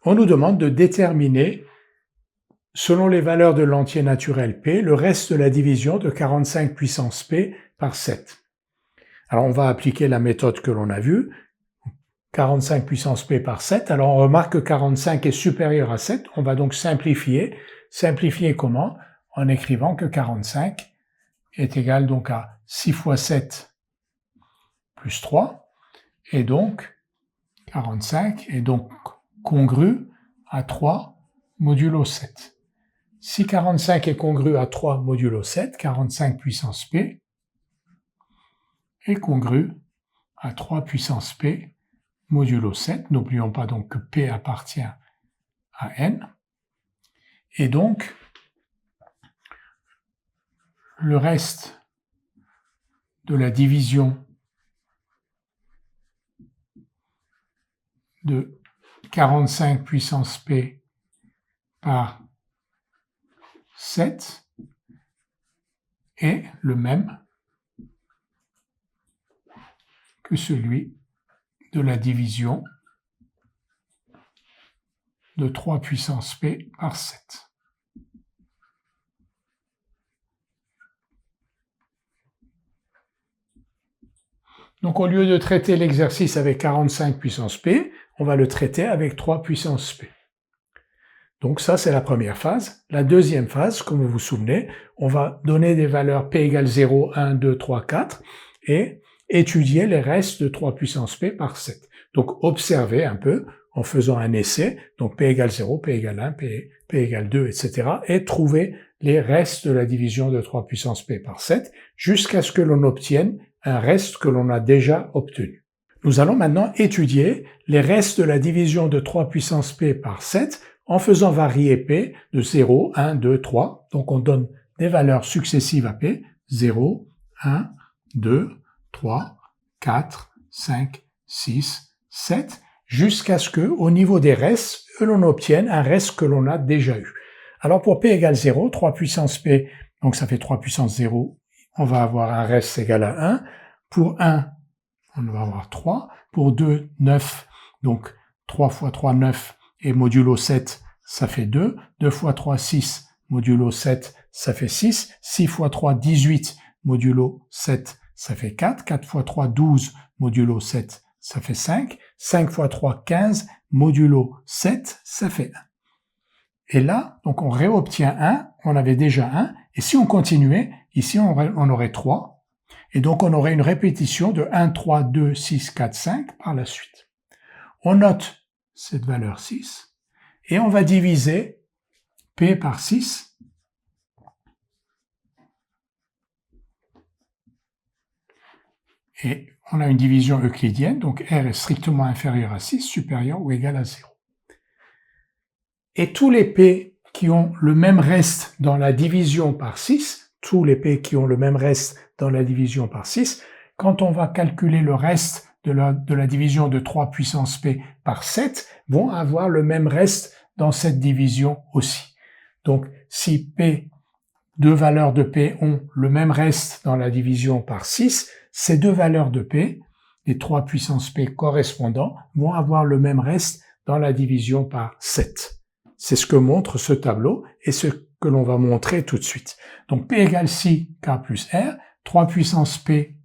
on nous demande de déterminer, selon les valeurs de l'entier naturel P, le reste de la division de 45 puissance P par 7. Alors on va appliquer la méthode que l'on a vue, 45 puissance P par 7. Alors on remarque que 45 est supérieur à 7, on va donc simplifier. Simplifier comment? En écrivant que 45 est égal donc à 6 fois 7 plus 3, et donc 45 est donc congru à 3 modulo 7. Si 45 est congru à 3 modulo 7, 45 puissance P est congru à 3 puissance P modulo 7. N'oublions pas donc que P appartient à N. Et donc, le reste de la division de 45 puissance P par 7 est le même que celui de la division de 3 puissance P par 7. Donc au lieu de traiter l'exercice avec 45 puissance P, on va le traiter avec 3 puissance P. Donc ça, c'est la première phase. La deuxième phase, comme vous vous souvenez, on va donner des valeurs P égale 0, 1, 2, 3, 4 et étudier les restes de 3 puissance P par 7. Donc observer un peu en faisant un essai, donc P égale 0, P égale 1, P égale 2, etc. et trouver les restes de la division de 3 puissance P par 7 jusqu'à ce que l'on obtienne un reste que l'on a déjà obtenu. Nous allons maintenant étudier les restes de la division de 3 puissance P par 7 en faisant varier P de 0, 1, 2, 3. Donc on donne des valeurs successives à P, 0, 1, 2, 3, 4, 5, 6, 7, jusqu'à ce que, au niveau des restes, l'on obtienne un reste que l'on a déjà eu. Alors pour P égale 0, 3 puissance P, donc ça fait 3 puissance 0, on va avoir un reste égal à 1. Pour 1, on va avoir 3. Pour 2, 9. Donc 3 fois 3, 9. Et modulo 7, ça fait 2. 2 fois 3, 6. Modulo 7, ça fait 6. 6 fois 3, 18. Modulo 7, ça fait 4. 4 fois 3, 12. Modulo 7, ça fait 5. 5 fois 3, 15. Modulo 7, ça fait 1. Et là, donc on réobtient 1. On avait déjà 1. Et si on continuait, ici on aurait 3. Et donc on aurait une répétition de 1, 3, 2, 6, 4, 5 par la suite. On note cette valeur 6 et on va diviser P par 6. Et on a une division euclidienne, donc R est strictement inférieur à 6, supérieur ou égal à 0. Et tous les P qui ont le même reste dans la division par 6, tous les P qui ont le même reste dans la division par 6, quand on va calculer le reste de la division de 3 puissance P par 7, vont avoir le même reste dans cette division aussi. Donc si P, deux valeurs de P ont le même reste dans la division par 6, ces deux valeurs de P, les 3 puissance P correspondants, vont avoir le même reste dans la division par 7. C'est ce que montre ce tableau et ce que l'on va montrer tout de suite. Donc P égale 6 K plus R, 3 puissance P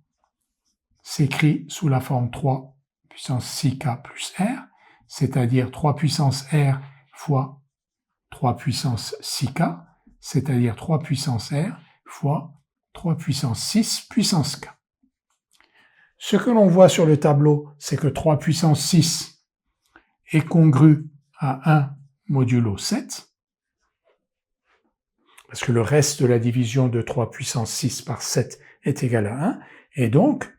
s'écrit sous la forme 3 puissance 6K plus R, c'est-à-dire 3 puissance R fois 3 puissance 6K, c'est-à-dire 3 puissance R fois 3 puissance 6 puissance K. Ce que l'on voit sur le tableau, c'est que 3 puissance 6 est congru à 1 modulo 7, parce que le reste de la division de 3 puissance 6 par 7 est égal à 1, et donc,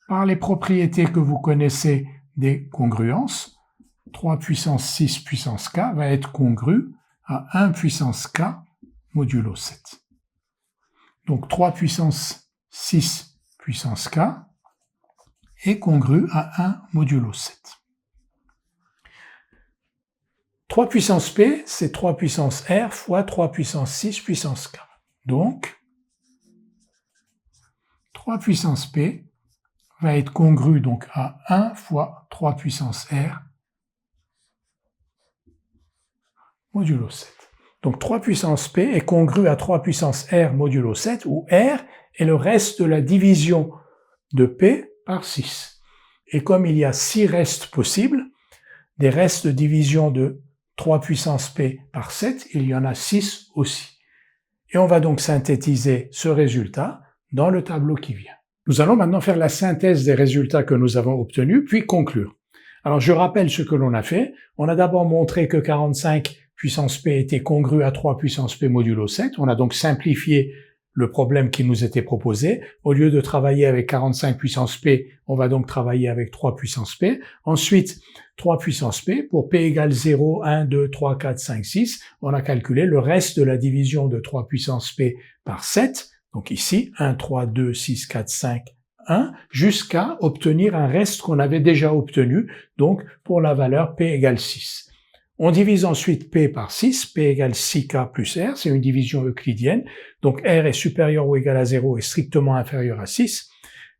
par les propriétés que vous connaissez des congruences, 3 puissance 6 puissance K va être congru à 1 puissance K modulo 7. Donc 3 puissance 6 puissance K est congru à 1 modulo 7. 3 puissance P, c'est 3 puissance R fois 3 puissance 6 puissance K. Donc, 3 puissance P va être congru donc à 1 fois 3 puissance R modulo 7. Donc 3 puissance P est congru à 3 puissance R modulo 7, où R est le reste de la division de P par 6. Et comme il y a 6 restes possibles, des restes de division de 3 puissance P par 7, il y en a 6 aussi. Et on va donc synthétiser ce résultat dans le tableau qui vient. Nous allons maintenant faire la synthèse des résultats que nous avons obtenus, puis conclure. Alors je rappelle ce que l'on a fait. On a d'abord montré que 45 puissance P était congru à 3 puissance P modulo 7. On a donc simplifié le problème qui nous était proposé. Au lieu de travailler avec 45 puissance P, on va donc travailler avec 3 puissance P. Ensuite, 3 puissance P, pour P égale 0, 1, 2, 3, 4, 5, 6, on a calculé le reste de la division de 3 puissance P par 7. Donc ici, 1, 3, 2, 6, 4, 5, 1, jusqu'à obtenir un reste qu'on avait déjà obtenu, donc pour la valeur P égale 6. On divise ensuite P par 6, P égale 6K plus R, c'est une division euclidienne, donc R est supérieur ou égal à 0 et strictement inférieur à 6,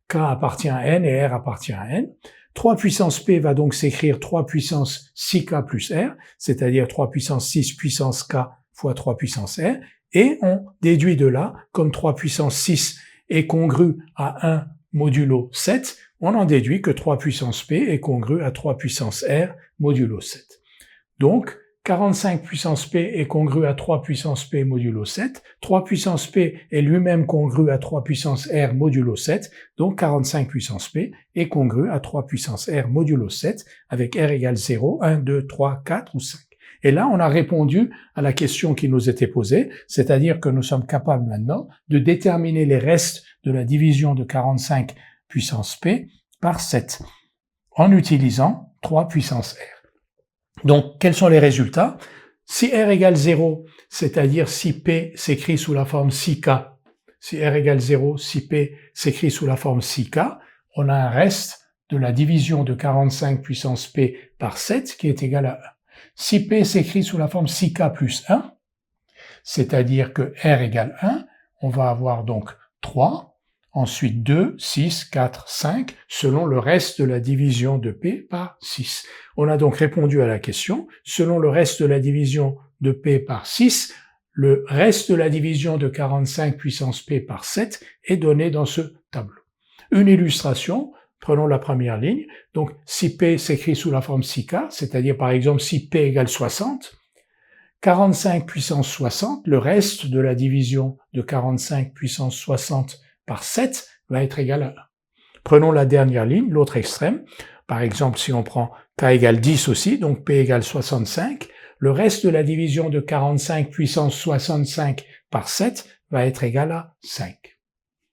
K appartient à N et R appartient à N. 3 puissance P va donc s'écrire 3 puissance 6K plus R, c'est-à-dire 3 puissance 6 puissance K fois 3 puissance R, et on déduit de là, comme 3 puissance 6 est congru à 1 modulo 7, on en déduit que 3 puissance P est congru à 3 puissance R modulo 7. Donc, 45 puissance P est congru à 3 puissance P modulo 7, 3 puissance P est lui-même congru à 3 puissance R modulo 7, donc 45 puissance P est congru à 3 puissance R modulo 7, avec R égale 0, 1, 2, 3, 4 ou 5. Et là, on a répondu à la question qui nous était posée, c'est-à-dire que nous sommes capables maintenant de déterminer les restes de la division de 45 puissance P par 7, en utilisant 3 puissance R. Donc, quels sont les résultats? Si R égale 0, c'est-à-dire si P s'écrit sous la forme 6K, si R égale 0, si P s'écrit sous la forme 6K, on a un reste de la division de 45 puissance P par 7 qui est égal à 1. Si P s'écrit sous la forme 6K plus 1, c'est-à-dire que R égale 1, on va avoir donc 3, ensuite 2, 6, 4, 5, selon le reste de la division de P par 6. On a donc répondu à la question, selon le reste de la division de P par 6, le reste de la division de 45 puissance P par 7 est donné dans ce tableau. Une illustration, prenons la première ligne, donc si P s'écrit sous la forme 6K, c'est-à-dire par exemple si P égale 60, 45 puissance 60, le reste de la division de 45 puissance 60 par 7 va être égal à 1. Prenons la dernière ligne, l'autre extrême. Par exemple, si on prend K égale 10 aussi, donc P égale 65, le reste de la division de 45 puissance 65 par 7 va être égal à 5.